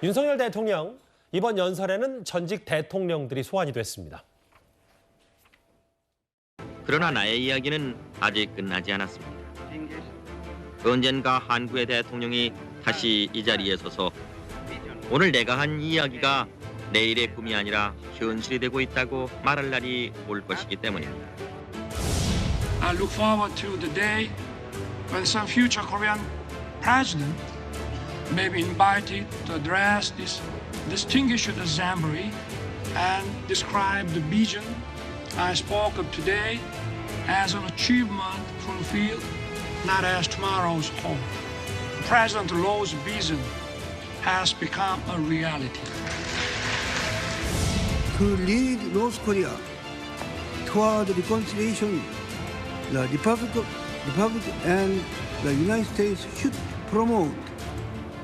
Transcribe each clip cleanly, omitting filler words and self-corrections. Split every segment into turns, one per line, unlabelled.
윤석열 대통령 이번 연설에는 전직 대통령들이 소환이 됐습니다.
그러나 나의 이야기는 아직 끝나지 않았습니다. 언젠가 한국의 대통령이 다시 이 자리에 서서 오늘 내가 한 이야기가 내일의 꿈이 아니라 현실이 되고 있다고 말할 날이 올 것이기 때문입니다.
I look forward to the day when some future Korean president may be invited to address this distinguished assembly and describe the vision I spoke of today as an achievement fulfilled, not as tomorrow's hope. President Ro's vision has become a reality.
To lead North Korea toward reconciliation, the Republic and the United States should promote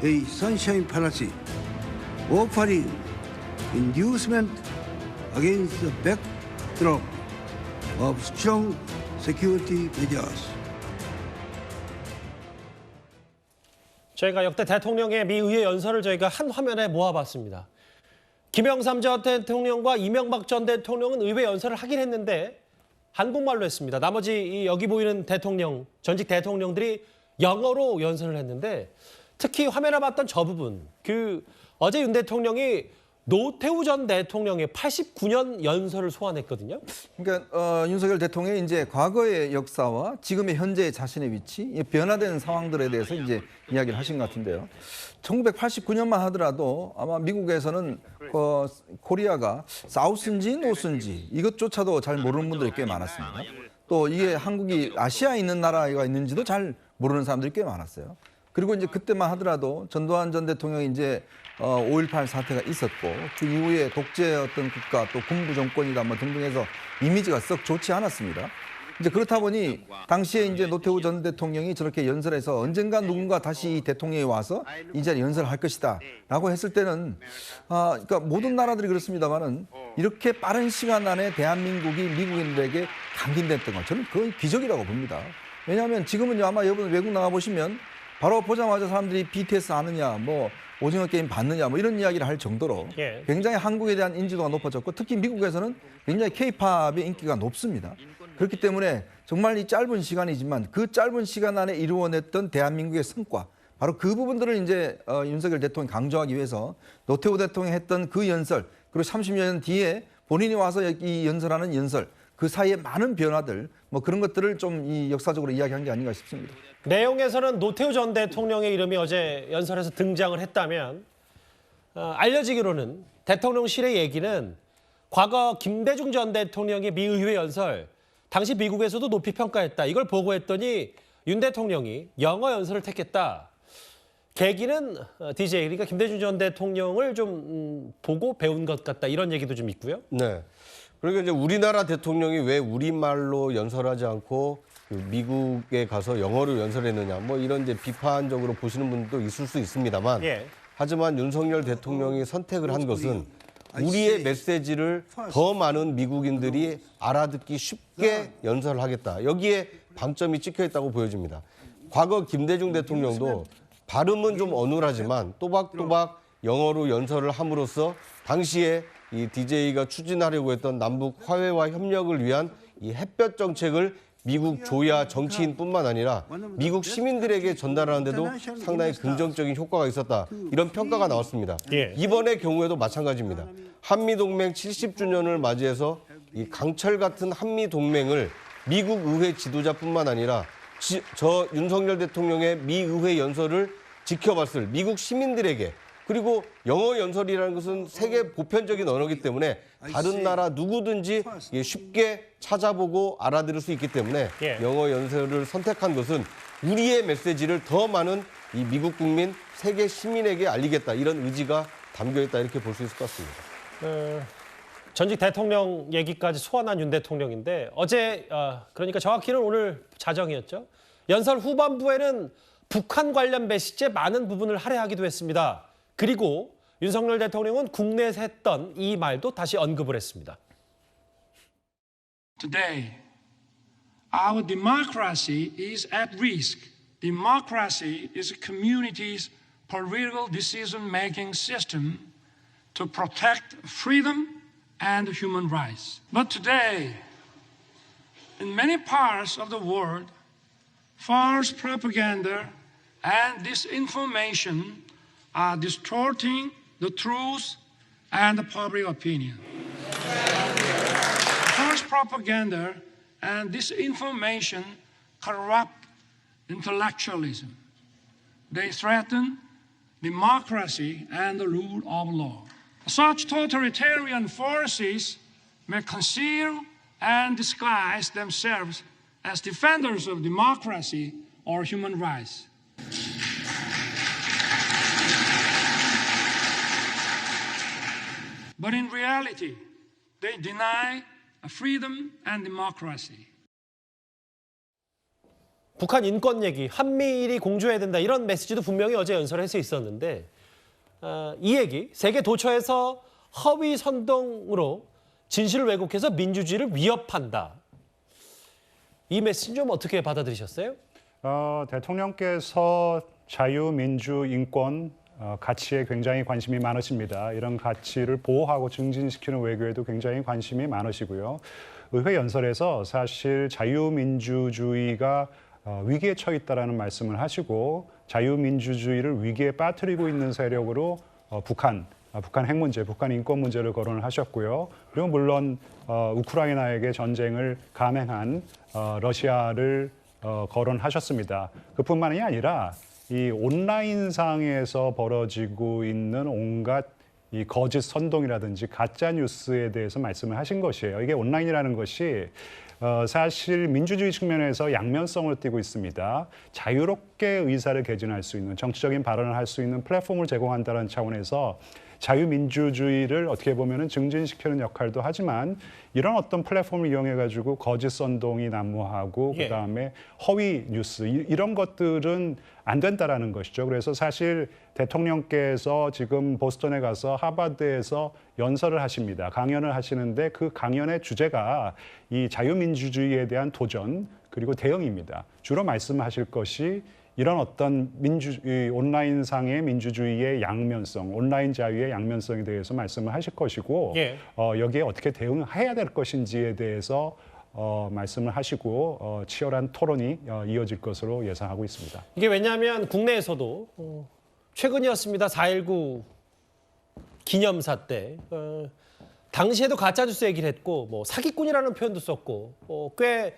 a sunshine policy, offering inducement against the backdrop of strong security measures.
저희가 역대 대통령의 미 의회 연설을 저희가 한 화면에 모아봤습니다. 김영삼 전 대통령과 이명박 전 대통령은 의회 연설을 하긴 했는데 한국말로 했습니다. 나머지 여기 보이는 대통령, 전직 대통령들이 영어로 연설을 했는데 특히 화면에 봤던 저 부분, 어제 윤 대통령이 노태우 전 대통령의 89년 연설을 소환했거든요.
그러니까 윤석열 대통령이 이제 과거의 역사와 지금의 현재의 자신의 위치, 변화된 상황들에 대해서 이제 이야기를 하신 것 같은데요. 1989년만 하더라도 아마 미국에서는 코리아가 사우스인지 노스인지 이것조차도 잘 모르는 분들이 꽤 많았습니다. 또 이게 한국이 아시아에 있는 나라가 있는지도 잘 모르는 사람들이 꽤 많았어요. 그리고 이제 그때만 하더라도 전두환 전 대통령이 이제 5.18 사태가 있었고 그 이후에 독재 어떤 국가 또 군부 정권이다 뭐 등등 해서 이미지가 썩 좋지 않았습니다. 이제 그렇다 보니 당시에 이제 노태우 전 대통령이 저렇게 연설해서 언젠가 누군가 다시 이 대통령이 와서 이 자리에 연설을 할 것이다 라고 했을 때는 그러니까 모든 나라들이 그렇습니다만은 이렇게 빠른 시간 안에 대한민국이 미국인들에게 감긴됐던 건 저는 거의 기적이라고 봅니다. 왜냐하면 지금은요 아마 여러분 외국 나가보시면 바로 보자마자 사람들이 BTS 아느냐, 뭐 오징어 게임 봤느냐, 뭐 이런 이야기를 할 정도로 굉장히 한국에 대한 인지도가 높아졌고 특히 미국에서는 굉장히 K-팝의 인기가 높습니다. 그렇기 때문에 정말 이 짧은 시간이지만 그 짧은 시간 안에 이루어냈던 대한민국의 성과, 바로 그 부분들을 이제 윤석열 대통령이 강조하기 위해서 노태우 대통령이 했던 그 연설, 그리고 30년 뒤에 본인이 와서 이 연설하는 연설, 그 사이에 많은 변화들, 뭐 그런 것들을 좀 이 역사적으로 이야기한 게 아닌가 싶습니다.
내용에서는 노태우 전 대통령의 이름이 어제 연설에서 등장을 했다면 알려지기로는 대통령실의 얘기는 과거 김대중 전 대통령의 미 의회 연설, 당시 미국에서도 높이 평가했다. 이걸 보고했더니 윤 대통령이 영어 연설을 택했다. 계기는 DJ, 그러니까 김대중 전 대통령을 좀 보고 배운 것 같다. 이런 얘기도 좀 있고요.
네. 그러니까 이제 우리나라 대통령이 왜 우리말로 연설하지 않고 미국에 가서 영어로 연설했느냐, 뭐 이런 이제 비판적으로 보시는 분도 있을 수 있습니다만, 하지만 윤석열 대통령이 선택을 한 것은 우리의 메시지를 더 많은 미국인들이 알아듣기 쉽게 연설을 하겠다. 여기에 방점이 찍혀 있다고 보여집니다. 과거 김대중 대통령도 발음은 좀 어눌하지만 또박또박 영어로 연설을 함으로써 당시에 이 DJ가 추진하려고 했던 남북 화해와 협력을 위한 이 햇볕 정책을 미국 조야 정치인뿐만 아니라 미국 시민들에게 전달하는 데도 상당히 긍정적인 효과가 있었다. 이런 평가가 나왔습니다. 이번의 경우에도 마찬가지입니다. 한미동맹 70주년을 맞이해서 이 강철 같은 한미동맹을 미국 의회 지도자뿐만 아니라 저 윤석열 대통령의 미 의회 연설을 지켜봤을 미국 시민들에게, 그리고 영어 연설이라는 것은 세계 보편적인 언어이기 때문에 다른 나라 누구든지 쉽게 찾아보고 알아들을 수 있기 때문에 영어 연설을 선택한 것은 우리의 메시지를 더 많은 이 미국 국민, 세계 시민에게 알리겠다, 이런 의지가 담겨있다, 이렇게 볼 수 있을 것 같습니다.
전직 대통령 얘기까지 소환한 윤 대통령인데 어제, 그러니까 정확히는 오늘 자정이었죠. 연설 후반부에는 북한 관련 메시지의 많은 부분을 할애하기도 했습니다. 그리고 윤석열 대통령은 국내에서 했던 이 말도 다시 언급을 했습니다.
Today, our democracy is at risk. Democracy is a community's political decision-making system to protect freedom and human rights. But today, in many parts of the world, false propaganda and disinformation are distorting the truth and the public opinion. False propaganda and disinformation corrupt intellectualism. They threaten democracy and the rule of law. Such totalitarian forces may conceal and disguise themselves as defenders of democracy or human rights. But in reality, they deny freedom and democracy.
북한 인권 얘기, 한미일이 공조해야 된다 이런 메시지도 분명히 어제 연설에서 있었는데 이 얘기, 세계 도처에서 허위 선동으로 진실을 왜곡해서 민주주의를 위협한다. 이 메시지 좀 어떻게 받아들이셨어요?
대통령께서 자유, 민주, 인권 가치에 굉장히 관심이 많으십니다. 이런 가치를 보호하고 증진시키는 외교에도 굉장히 관심이 많으시고요. 의회 연설에서 사실 자유민주주의가 위기에 처해 있다라는 말씀을 하시고 자유민주주의를 위기에 빠뜨리고 있는 세력으로 북한 핵 문제, 북한 인권 문제를 거론을 하셨고요. 그리고 물론 우크라이나에게 전쟁을 감행한 러시아를 거론하셨습니다. 그뿐만이 아니라 이 온라인상에서 벌어지고 있는 온갖 이 거짓 선동이라든지 가짜 뉴스에 대해서 말씀을 하신 것이에요. 이게 온라인이라는 것이 사실 민주주의 측면에서 양면성을 띠고 있습니다. 자유롭게 의사를 개진할 수 있는 정치적인 발언을 할 수 있는 플랫폼을 제공한다는 차원에서 자유민주주의를 어떻게 보면 증진시키는 역할도 하지만 이런 어떤 플랫폼을 이용해가지고 거짓 선동이 난무하고 그다음에 허위 뉴스 이런 것들은 안 된다라는 것이죠. 그래서 사실 대통령께서 지금 보스턴에 가서 하버드에서 연설을 하십니다. 강연을 하시는데 그 강연의 주제가 이 자유민주주의에 대한 도전 그리고 대응입니다. 주로 말씀하실 것이 이런 어떤 온라인상의 민주주의의 양면성, 온라인 자유의 양면성에 대해서 말씀을 하실 것이고 여기에 어떻게 대응해야 될 것인지에 대해서 말씀을 하시고 치열한 토론이 이어질 것으로 예상하고 있습니다.
이게 왜냐하면 국내에서도 최근이었습니다. 4.19 기념사 때 당시에도 가짜뉴스 얘기를 했고 뭐 사기꾼이라는 표현도 썼고 꽤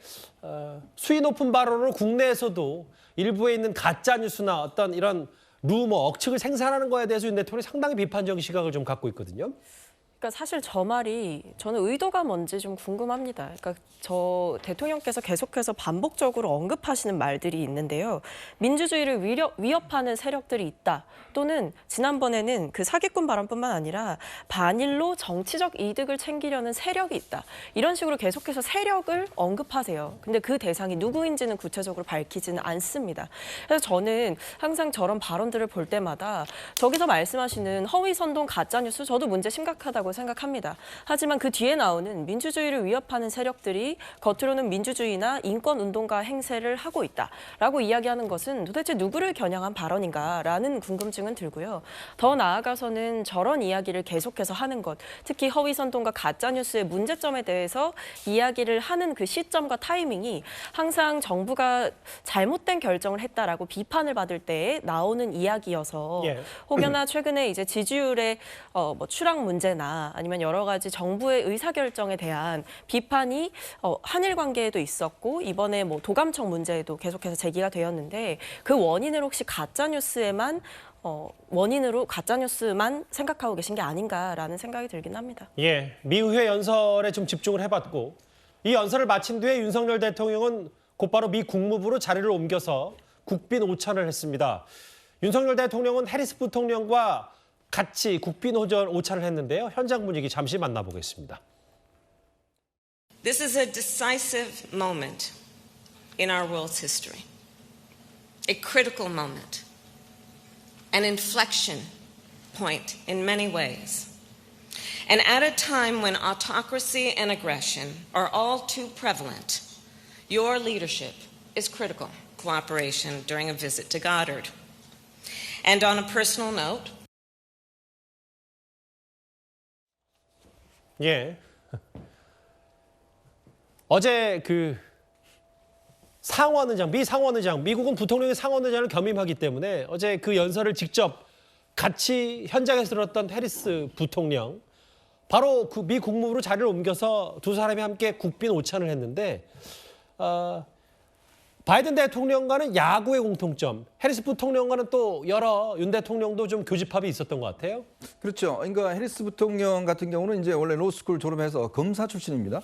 수위 높은 발언으로 국내에서도 일부에 있는 가짜뉴스나 어떤 이런 루머, 억측을 생산하는 거에 대해서 윤 대통령이 상당히 비판적인 시각을 좀 갖고 있거든요.
그러니까 사실 저 말이 저는 의도가 뭔지 좀 궁금합니다. 그러니까 저 대통령께서 계속해서 반복적으로 언급하시는 말들이 있는데요. 민주주의를 위협하는 세력들이 있다. 또는 지난번에는 그 사기꾼 발언뿐만 아니라 반일로 정치적 이득을 챙기려는 세력이 있다. 이런 식으로 계속해서 세력을 언급하세요. 근데 그 대상이 누구인지는 구체적으로 밝히지는 않습니다. 그래서 저는 항상 저런 발언들을 볼 때마다 저기서 말씀하시는 허위 선동 가짜뉴스 저도 문제 심각하다고 생각합니다. 하지만 그 뒤에 나오는 민주주의를 위협하는 세력들이 겉으로는 민주주의나 인권운동가 행세를 하고 있다라고 이야기하는 것은 도대체 누구를 겨냥한 발언인가라는 궁금증은 들고요. 더 나아가서는 저런 이야기를 계속해서 하는 것, 특히 허위선동과 가짜뉴스의 문제점에 대해서 이야기를 하는 그 시점과 타이밍이 항상 정부가 잘못된 결정을 했다라고 비판을 받을 때에 나오는 이야기여서 혹여나 최근에 이제 지지율의 뭐 추락 문제나 아니면 여러 가지 정부의 의사결정에 대한 비판이 한일 관계에도 있었고 이번에 뭐 도감청 문제에도 계속해서 제기가 되었는데 그 원인을 혹시 가짜뉴스에만 원인으로 가짜뉴스만 생각하고 계신 게 아닌가라는 생각이 들긴 합니다.
미 의회 연설에 좀 집중을 해봤고 이 연설을 마친 뒤에 윤석열 대통령은 곧바로 미 국무부로 자리를 옮겨서 국빈 오찬을 했습니다. 윤석열 대통령은 해리스 부통령과 같이 국빈 오찬을 했는데요. 현장 분위기 잠시 만나보겠습니다.
This is a decisive moment in our world's history. A critical moment. An inflection point in many ways. And at a time when autocracy and aggression are all too prevalent, your leadership is critical cooperation during a visit to Goddard. And on a personal note,
예. 어제 그 상원의장, 미 상원의장, 미국은 부통령이 상원의장을 겸임하기 때문에 어제 그 연설을 직접 같이 현장에서 들었던 해리스 부통령, 바로 그 미 국무부로 자리를 옮겨서 두 사람이 함께 국빈 오찬을 했는데 바이든 대통령과는 야구의 공통점, 해리스 부통령과는 또 여러 윤 대통령도 좀 교집합이 있었던 것 같아요.
그렇죠. 그러니까 해리스 부통령 같은 경우는 이제 원래 로스쿨 졸업해서 검사 출신입니다.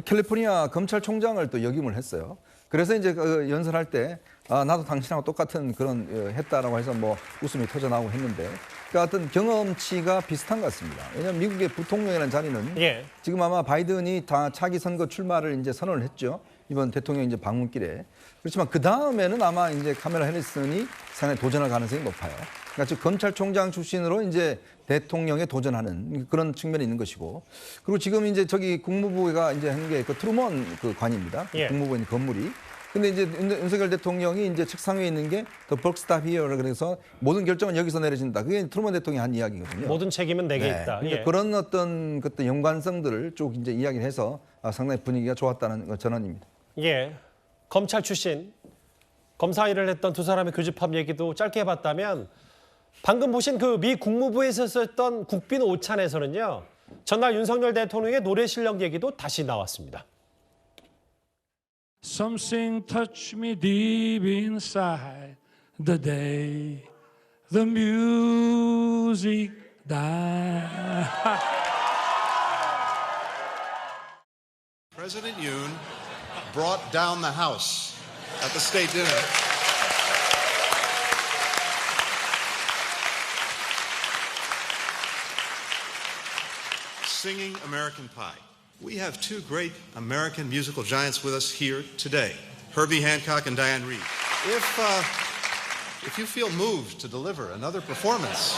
캘리포니아 검찰총장을 또 역임을 했어요. 그래서 이제 그 연설할 때 나도 당신하고 똑같은 그런 했다라고 해서 뭐 웃음이 터져나오고 했는데, 그러니까 어떤 경험치가 비슷한 것 같습니다. 왜냐하면 미국의 부통령이라는 자리는 지금 아마 바이든이 다 차기 선거 출마를 이제 선언을 했죠. 이번 대통령 이제 방문길에. 그렇지만 그 다음에는 아마 이제 카멜라 해리슨이 상당히 도전할 가능성이 높아요. 그러니까 즉 검찰총장 출신으로 이제 대통령에 도전하는 그런 측면이 있는 것이고, 그리고 지금 이제 저기 국무부가 이제 한 게 그 트루먼 그 관입니다. 국무부 건물이. 근데 이제 윤석열 대통령이 이제 책상 위에 있는 게 The buck stop here, 그래서 모든 결정은 여기서 내려진다. 그게 트루먼 대통령이 한 이야기거든요.
모든 책임은 내게 있다.
그러니까 그런 어떤 연관성들을 쭉 이제 이야기를 해서 상당히 분위기가 좋았다는 전언입니다.
예, 검찰 출신, 검사 일을 했던 두 사람의 교집합 얘기도 짧게 해봤다면, 방금 보신 그 미 국무부에 있었던 국빈 오찬에서는요, 전날 윤석열 대통령의 노래 실력 얘기도 다시 나왔습니다.
Something touched me deep inside the day the music died.
President Yoon brought down the house at the state dinner. Singing American Pie. We have two great American musical giants with us here today, Herbie Hancock and Diane Reed. If you feel moved to deliver another performance.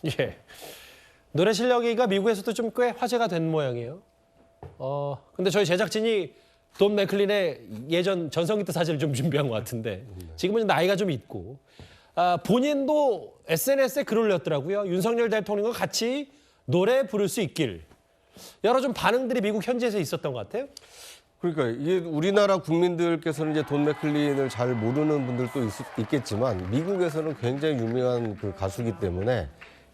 예, 노래 실력 얘기가 미국에서도 좀 꽤 화제가 된 모양이에요. 근데 저희 제작진이 돈 맥클린의 예전 전성기 때 사진을 좀 준비한 것 같은데, 지금은 나이가 좀 있고, 본인도 SNS에 글을 올렸더라고요. 윤석열 대통령과 같이 노래 부를 수 있길. 여러 좀 반응들이 미국 현지에서 있었던 것 같아요.
그러니까 이게 우리나라 국민들께서는 이제 돈 맥클린을 잘 모르는 분들도 있겠지만, 미국에서는 굉장히 유명한 그 가수이기 때문에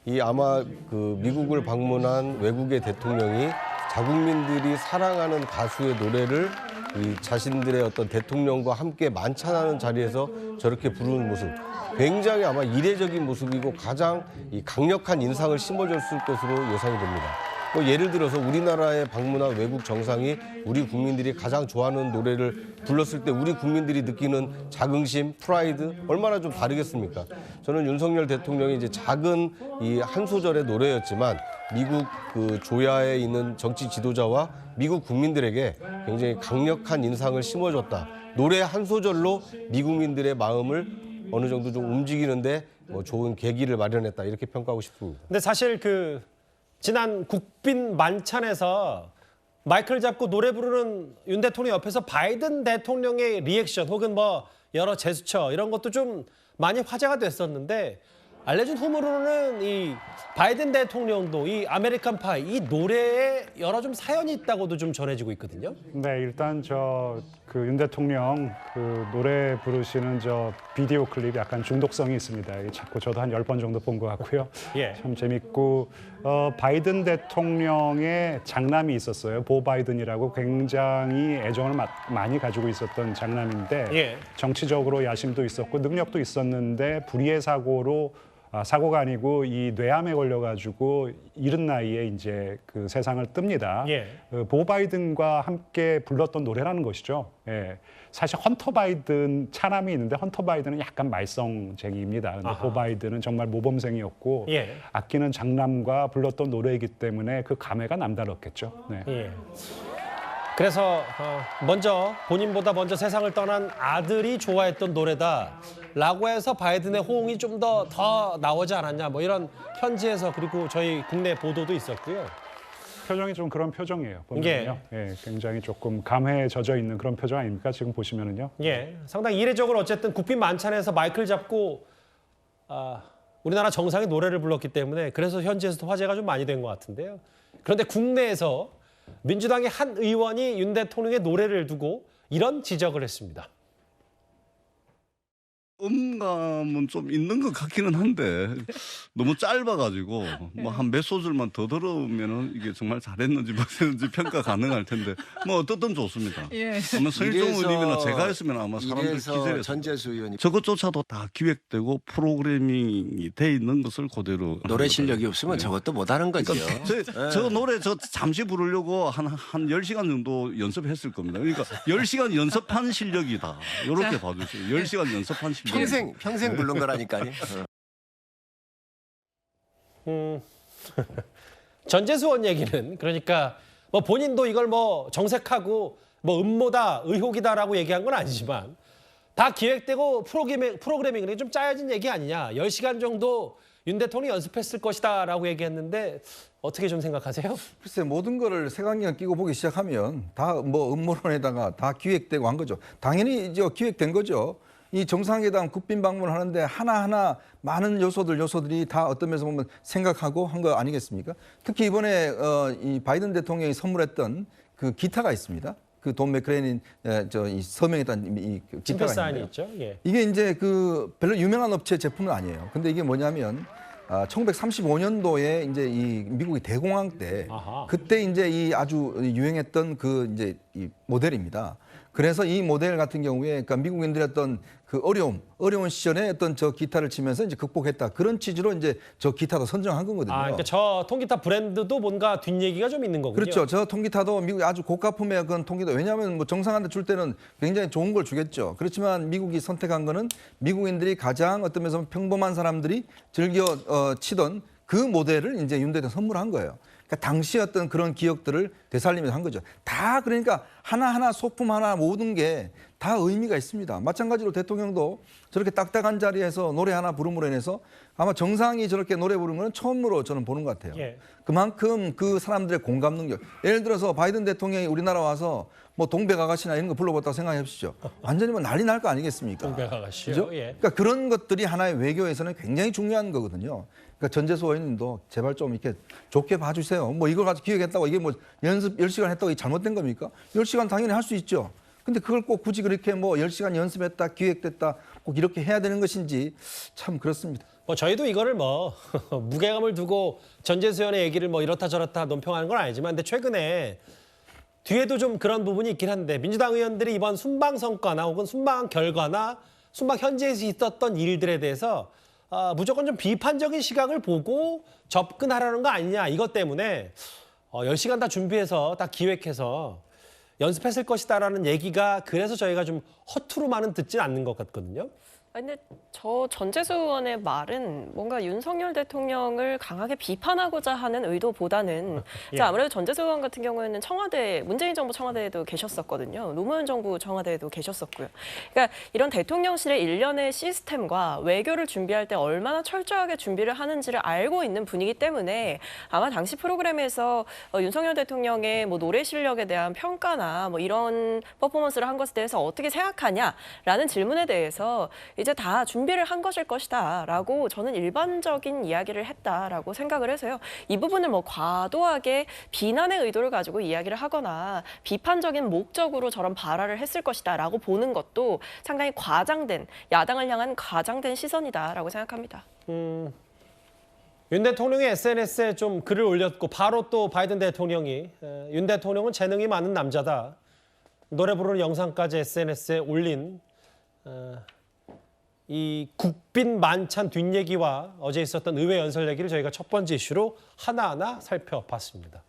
이 아마 그 미국을 방문한 외국의 대통령이 자국민들이 사랑하는 가수의 노래를 이 자신들의 어떤 대통령과 함께 만찬하는 자리에서 저렇게 부르는 모습, 굉장히 아마 이례적인 모습이고 가장 이 강력한 인상을 심어줬을 것으로 예상이 됩니다. 뭐 예를 들어서 우리나라에 방문한 외국 정상이 우리 국민들이 가장 좋아하는 노래를 불렀을 때 우리 국민들이 느끼는 자긍심, 프라이드 얼마나 좀 다르겠습니까? 저는 윤석열 대통령이 이제 작은 이 한 소절의 노래였지만 미국 그 조야에 있는 정치 지도자와 미국 국민들에게 굉장히 강력한 인상을 심어줬다. 노래 한 소절로 미국민들의 마음을 어느 정도 좀 움직이는데 뭐 좋은 계기를 마련했다, 이렇게 평가하고 싶습니다.
근데 사실 그 지난 국빈 만찬에서 마이크를 잡고 노래 부르는 윤 대통령 옆에서 바이든 대통령의 리액션 혹은 뭐 여러 제스처 이런 것도 좀 많이 화제가 됐었는데, 알려진 후문으로는 이 바이든 대통령도 이 아메리칸 파이 이 노래에 여러 좀 사연이 있다고도 좀 전해지고 있거든요.
네, 일단 그 윤 대통령 그 노래 부르시는 비디오 클립 약간 중독성이 있습니다. 자꾸 저도 한 10번 정도 본 것 같고요. 참 재밌고, 바이든 대통령의 장남이 있었어요. 보 바이든이라고 굉장히 애정을 많이 가지고 있었던 장남인데, 정치적으로 야심도 있었고 능력도 있었는데 불의의 사고가 아니고 이 뇌암에 걸려가지고 이른 나이에 이제 그 세상을 뜹니다. 보 바이든과 함께 불렀던 노래라는 것이죠. 사실 헌터 바이든 차남이 있는데 헌터 바이든은 약간 말썽쟁이입니다. 근데 보 바이든은 정말 모범생이었고 아끼는 장남과 불렀던 노래이기 때문에 그 감회가 남다랐겠죠.
그래서 먼저 본인보다 먼저 세상을 떠난 아들이 좋아했던 노래다라고 해서 바이든의 호응이 좀 더 나오지 않았냐, 뭐 이런 현지에서 그리고 저희 국내 보도도 있었고요.
표정이 좀 그런 표정이에요. 보면요. 예, 굉장히 조금 감회에 젖어 있는 그런 표정 아닙니까? 지금 보시면은요.
예, 상당히 이례적으로 어쨌든 국빈 만찬에서 마이크를 잡고 우리나라 정상의 노래를 불렀기 때문에 그래서 현지에서도 화제가 좀 많이 된 것 같은데요. 그런데 국내에서 민주당의 한 의원이 윤 대통령의 노래를 두고 이런 지적을 했습니다.
음감은 좀 있는 것 같기는 한데 너무 짧아가지고 뭐 한 몇 소절만 더 들으면은 이게 정말 잘했는지 못했는지 평가 가능할 텐데 뭐 어떻든 좋습니다.
예.
아마 성일종 의원님이나 제가 했으면 아마 사람들 기절했을
전재수 의원이
저것조차도 다 기획되고 프로그래밍이 돼 있는 것을 그대로
노래 실력이 없으면 저것도 못하는 거죠.
그러니까 저 노래 저 잠시 부르려고 한 10시간 정도 연습했을 겁니다. 그러니까 10시간 연습한 실력이다. 이렇게 봐주세요. 10시간 연습한 실력.
평생 부른 거라니까요.
전재수 의원 얘기는 그러니까 뭐 본인도 이걸 뭐 정색하고 뭐 음모다, 의혹이다라고 얘기한 건 아니지만 다 기획되고 프로그래밍이 좀 짜여진 얘기 아니냐. 10시간 정도 윤 대통령이 연습했을 것이다라고 얘기했는데 어떻게 좀 생각하세요?
글쎄 모든 거를 색안경 끼고 보기 시작하면 다 뭐 음모론에다가 다 기획되고 한 거죠. 당연히 이제 기획된 거죠. 이 정상회담 국빈 방문하는데 하나하나 많은 요소들이 다 어떤 면에서 보면 생각하고 한 거 아니겠습니까? 특히 이번에 이 바이든 대통령이 선물했던 그 기타가 있습니다. 그 돈 맥크레인 이 서명했던 이 기타가
사인이
있는데요.
있죠. 예.
이게 이제 그 별로 유명한 업체 제품은 아니에요. 근데 이게 뭐냐면 1935년도에 이제 이 미국의 대공황 때 그때 이제 이 아주 유행했던 그 이제 이 모델입니다. 그래서 이 모델 같은 경우에 그러니까 미국인들의 어떤 그 어려운 시절에 어떤 저 기타를 치면서 이제 극복했다. 그런 취지로 이제 저 기타도 선정한 거거든요.
그러니까 저 통기타 브랜드도 뭔가 뒷얘기가 좀 있는 거군요.
그렇죠. 저 통기타도 미국의 아주 고가품의 그런 통기타. 왜냐하면 뭐 정상한테 줄 때는 굉장히 좋은 걸 주겠죠. 그렇지만 미국이 선택한 거는 미국인들이 가장 어떤 면에서 평범한 사람들이 즐겨 치던 그 모델을 이제 윤 대통령 선물한 거예요. 그러니까 당시 어떤 그런 기억들을 되살리면서 한 거죠. 다 그러니까 하나하나 소품 하나 모든 게 다 의미가 있습니다. 마찬가지로 대통령도 저렇게 딱딱한 자리에서 노래 하나 부름으로 인해서 아마 정상이 저렇게 노래 부르는 건 처음으로 저는 보는 것 같아요.
예.
그만큼 그 사람들의 공감 능력. 예를 들어서 바이든 대통령이 우리나라 와서 뭐 동백 아가씨나 이런 거 불러봤다고 생각해 보시죠. 완전히 뭐 난리 날 거 아니겠습니까?
동백 아가씨요.
그죠?
예.
그러니까 그런 것들이 하나의 외교에서는 굉장히 중요한 거거든요. 그러니까 전재수 의원님도 제발 좀 이렇게 좋게 봐주세요. 뭐 이걸 가지고 기획했다고 이게 뭐 연습 10시간 했다고 이게 잘못된 겁니까? 10시간 당연히 할 수 있죠. 근데 그걸 꼭 굳이 그렇게 뭐 10시간 연습했다, 기획됐다 꼭 이렇게 해야 되는 것인지 참 그렇습니다.
뭐 저희도 이거를 뭐 무게감을 두고 전재수 의원의 얘기를 뭐 이렇다 저렇다 논평하는 건 아니지만 근데 최근에 뒤에도 좀 그런 부분이 있긴 한데 민주당 의원들이 이번 순방 성과나 혹은 순방 결과나 순방 현지에서 있었던 일들에 대해서 무조건 좀 비판적인 시각을 보고 접근하라는 거 아니냐 이것 때문에 10시간 다 준비해서 다 기획해서 연습했을 것이다라는 얘기가 그래서 저희가 좀 허투루만은 듣진 않는 것 같거든요.
근데 저 전재수 의원의 말은 뭔가 윤석열 대통령을 강하게 비판하고자 하는 의도보다는
예.
아무래도 전재수 의원 같은 경우에는 청와대, 문재인 정부 청와대에도 계셨었거든요. 노무현 정부 청와대에도 계셨었고요. 그러니까 이런 대통령실의 일련의 시스템과 외교를 준비할 때 얼마나 철저하게 준비를 하는지를 알고 있는 분이기 때문에 아마 당시 프로그램에서 윤석열 대통령의 뭐 노래 실력에 대한 평가나 뭐 이런 퍼포먼스를 한 것에 대해서 어떻게 생각하냐라는 질문에 대해서 이제 다 준비를 한 것일 것이다라고 저는 일반적인 이야기를 했다라고 생각을 해서요. 이 부분을 뭐 과도하게 비난의 의도를 가지고 이야기를 하거나 비판적인 목적으로 저런 발언을 했을 것이다라고 보는 것도 상당히 과장된, 야당을 향한 과장된 시선이다라고 생각합니다.
윤 대통령이 SNS에 좀 글을 올렸고 바로 또 바이든 대통령이 윤 대통령은 재능이 많은 남자다. 노래 부르는 영상까지 SNS에 올린 이 국빈 만찬 뒷얘기와 어제 있었던 의회 연설 얘기를 저희가 첫 번째 이슈로 하나하나 살펴봤습니다.